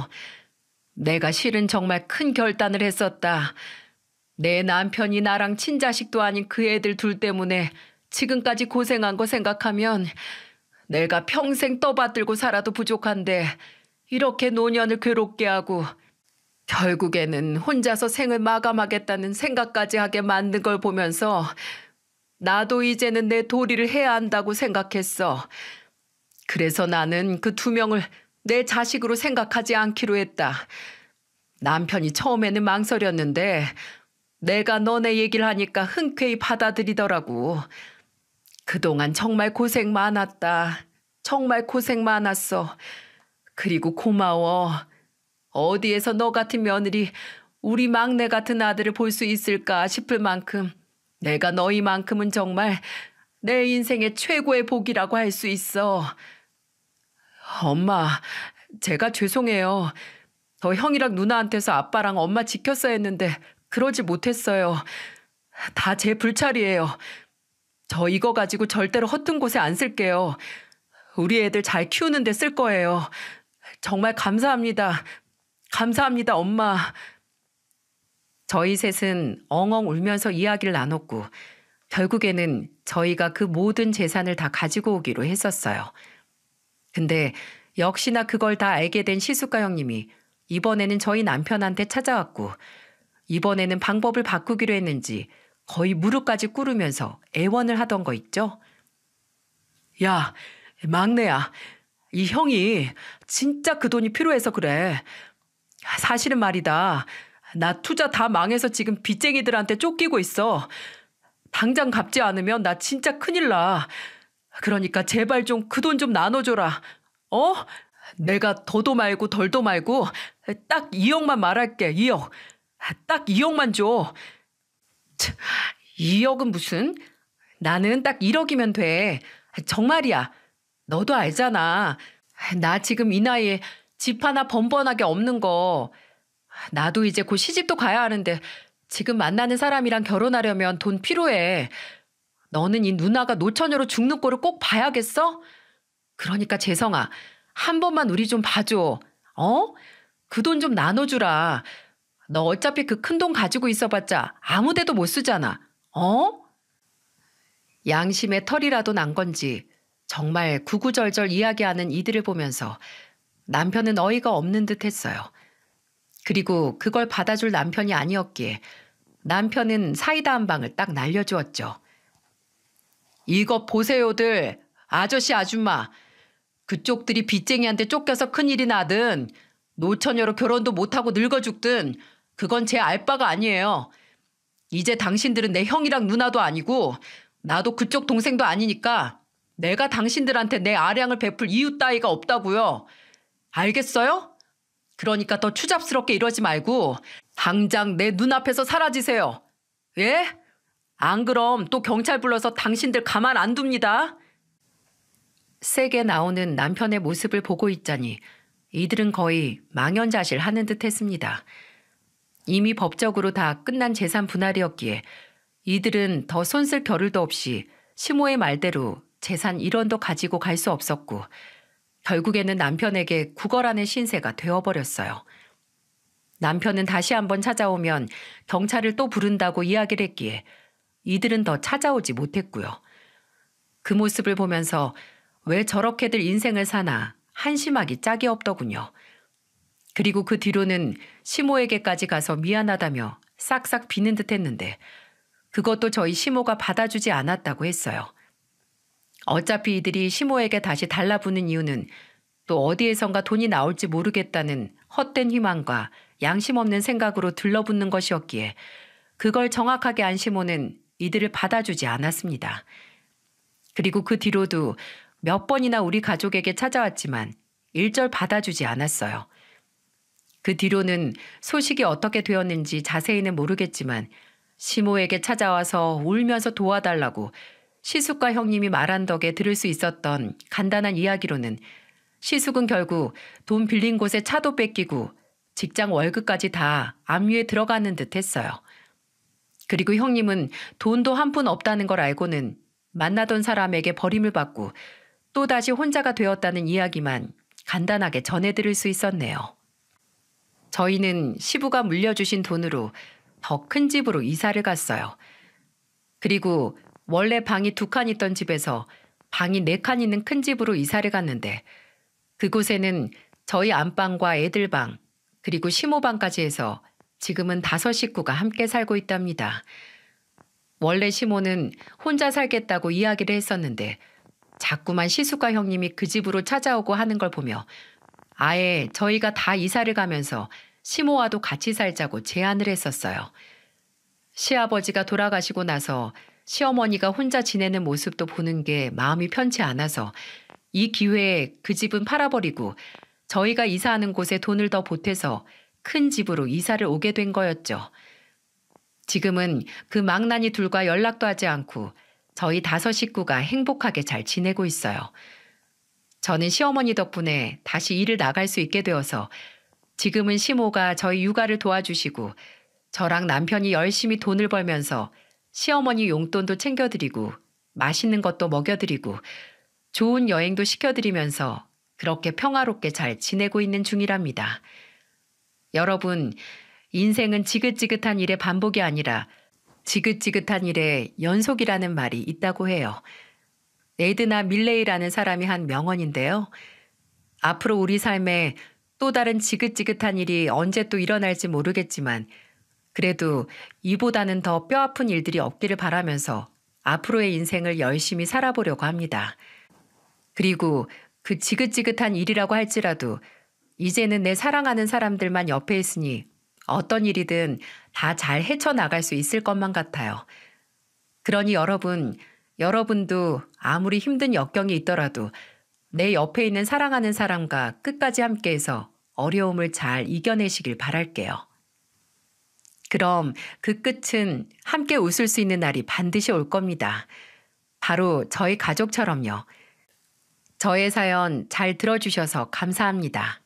내가 실은 정말 큰 결단을 했었다. 내 남편이 나랑 친자식도 아닌 그 애들 둘 때문에 지금까지 고생한 거 생각하면 내가 평생 떠받들고 살아도 부족한데 이렇게 노년을 괴롭게 하고 결국에는 혼자서 생을 마감하겠다는 생각까지 하게 만든 걸 보면서 나도 이제는 내 도리를 해야 한다고 생각했어. 그래서 나는 그 두 명을 내 자식으로 생각하지 않기로 했다. 남편이 처음에는 망설였는데 내가 너네 얘기를 하니까 흔쾌히 받아들이더라고. 그동안 정말 고생 많았다. 정말 고생 많았어. 그리고 고마워. 어디에서 너 같은 며느리, 우리 막내 같은 아들을 볼 수 있을까 싶을 만큼 내가 너희만큼은 정말 내 인생의 최고의 복이라고 할 수 있어. 엄마, 제가 죄송해요. 더 형이랑 누나한테서 아빠랑 엄마 지켰어야 했는데 그러지 못했어요. 다 제 불찰이에요. 저 이거 가지고 절대로 허튼 곳에 안 쓸게요. 우리 애들 잘 키우는 데 쓸 거예요. 정말 감사합니다. 감사합니다, 엄마. 저희 셋은 엉엉 울면서 이야기를 나눴고 결국에는 저희가 그 모든 재산을 다 가지고 오기로 했었어요. 근데 역시나 그걸 다 알게 된 시숙가 형님이 이번에는 저희 남편한테 찾아왔고 이번에는 방법을 바꾸기로 했는지 거의 무릎까지 꿇으면서 애원을 하던 거 있죠? 야, 막내야. 이 형이 진짜 그 돈이 필요해서 그래. 사실은 말이다. 나 투자 다 망해서 지금 빚쟁이들한테 쫓기고 있어. 당장 갚지 않으면 나 진짜 큰일 나. 그러니까 제발 좀 그 돈 좀 나눠줘라. 어? 내가 더도 말고 덜도 말고 딱 2억만 말할게. 2억. 딱 2억만 줘. 2억은 무슨? 나는 딱 1억이면 돼. 정말이야. 너도 알잖아. 나 지금 이 나이에 집 하나 번번하게 없는 거. 나도 이제 곧 시집도 가야 하는데 지금 만나는 사람이랑 결혼하려면 돈 필요해. 너는 이 누나가 노처녀로 죽는 꼴을 꼭 봐야겠어? 그러니까 재성아, 한 번만 우리 좀 봐줘. 어? 그 돈 좀 나눠주라. 너 어차피 그 큰 돈 가지고 있어봤자 아무 데도 못 쓰잖아. 어? 양심의 털이라도 난 건지 정말 구구절절 이야기하는 이들을 보면서 남편은 어이가 없는 듯 했어요. 그리고 그걸 받아줄 남편이 아니었기에 남편은 사이다 한 방을 딱 날려주었죠. 이거 보세요들, 아저씨 아줌마. 그쪽들이 빚쟁이한테 쫓겨서 큰일이 나든 노처녀로 결혼도 못하고 늙어 죽든 그건 제 알 바가 아니에요. 이제 당신들은 내 형이랑 누나도 아니고 나도 그쪽 동생도 아니니까 내가 당신들한테 내 아량을 베풀 이유 따위가 없다고요. 알겠어요? 그러니까 더 추잡스럽게 이러지 말고 당장 내 눈앞에서 사라지세요. 예? 안 그럼 또 경찰 불러서 당신들 가만 안 둡니다. 세게 나오는 남편의 모습을 보고 있자니 이들은 거의 망연자실하는 듯 했습니다. 이미 법적으로 다 끝난 재산 분할이었기에 이들은 더 손쓸 겨를도 없이 시모의 말대로 재산 1원도 가지고 갈 수 없었고 결국에는 남편에게 구걸하는 신세가 되어버렸어요. 남편은 다시 한번 찾아오면 경찰을 또 부른다고 이야기를 했기에 이들은 더 찾아오지 못했고요. 그 모습을 보면서 왜 저렇게들 인생을 사나 한심하기 짝이 없더군요. 그리고 그 뒤로는 시모에게까지 가서 미안하다며 싹싹 비는 듯 했는데 그것도 저희 시모가 받아주지 않았다고 했어요. 어차피 이들이 시모에게 다시 달라붙는 이유는 또 어디에선가 돈이 나올지 모르겠다는 헛된 희망과 양심 없는 생각으로 들러붙는 것이었기에 그걸 정확하게 안 시모는 이들을 받아주지 않았습니다. 그리고 그 뒤로도 몇 번이나 우리 가족에게 찾아왔지만 일절 받아주지 않았어요. 그 뒤로는 소식이 어떻게 되었는지 자세히는 모르겠지만 시모에게 찾아와서 울면서 도와달라고 시숙과 형님이 말한 덕에 들을 수 있었던 간단한 이야기로는 시숙은 결국 돈 빌린 곳에 차도 뺏기고 직장 월급까지 다 압류에 들어가는 듯 했어요. 그리고 형님은 돈도 한 푼 없다는 걸 알고는 만나던 사람에게 버림을 받고 또다시 혼자가 되었다는 이야기만 간단하게 전해드릴 수 있었네요. 저희는 시부가 물려주신 돈으로 더 큰 집으로 이사를 갔어요. 그리고 원래 방이 2칸 있던 집에서 방이 4칸 있는 큰 집으로 이사를 갔는데 그곳에는 저희 안방과 애들 방 그리고 시모방까지 해서 지금은 5 식구가 함께 살고 있답니다. 원래 시모는 혼자 살겠다고 이야기를 했었는데 자꾸만 시숙과 형님이 그 집으로 찾아오고 하는 걸 보며 아예 저희가 다 이사를 가면서 시모와도 같이 살자고 제안을 했었어요. 시아버지가 돌아가시고 나서 시어머니가 혼자 지내는 모습도 보는 게 마음이 편치 않아서 이 기회에 그 집은 팔아버리고 저희가 이사하는 곳에 돈을 더 보태서 큰 집으로 이사를 오게 된 거였죠. 지금은 그 망나니 둘과 연락도 하지 않고 저희 5 식구가 행복하게 잘 지내고 있어요. 저는 시어머니 덕분에 다시 일을 나갈 수 있게 되어서 지금은 시모가 저희 육아를 도와주시고 저랑 남편이 열심히 돈을 벌면서 시어머니 용돈도 챙겨드리고 맛있는 것도 먹여드리고 좋은 여행도 시켜드리면서 그렇게 평화롭게 잘 지내고 있는 중이랍니다. 여러분, 인생은 지긋지긋한 일의 반복이 아니라 지긋지긋한 일의 연속이라는 말이 있다고 해요. 에드나 밀레이라는 사람이 한 명언인데요. 앞으로 우리 삶에 또 다른 지긋지긋한 일이 언제 또 일어날지 모르겠지만 그래도 이보다는 더 뼈아픈 일들이 없기를 바라면서 앞으로의 인생을 열심히 살아보려고 합니다. 그리고 그 지긋지긋한 일이라고 할지라도 이제는 내 사랑하는 사람들만 옆에 있으니 어떤 일이든 다 잘 헤쳐나갈 수 있을 것만 같아요. 그러니 여러분도 아무리 힘든 역경이 있더라도 내 옆에 있는 사랑하는 사람과 끝까지 함께해서 어려움을 잘 이겨내시길 바랄게요. 그럼 그 끝은 함께 웃을 수 있는 날이 반드시 올 겁니다. 바로 저희 가족처럼요. 저의 사연 잘 들어주셔서 감사합니다.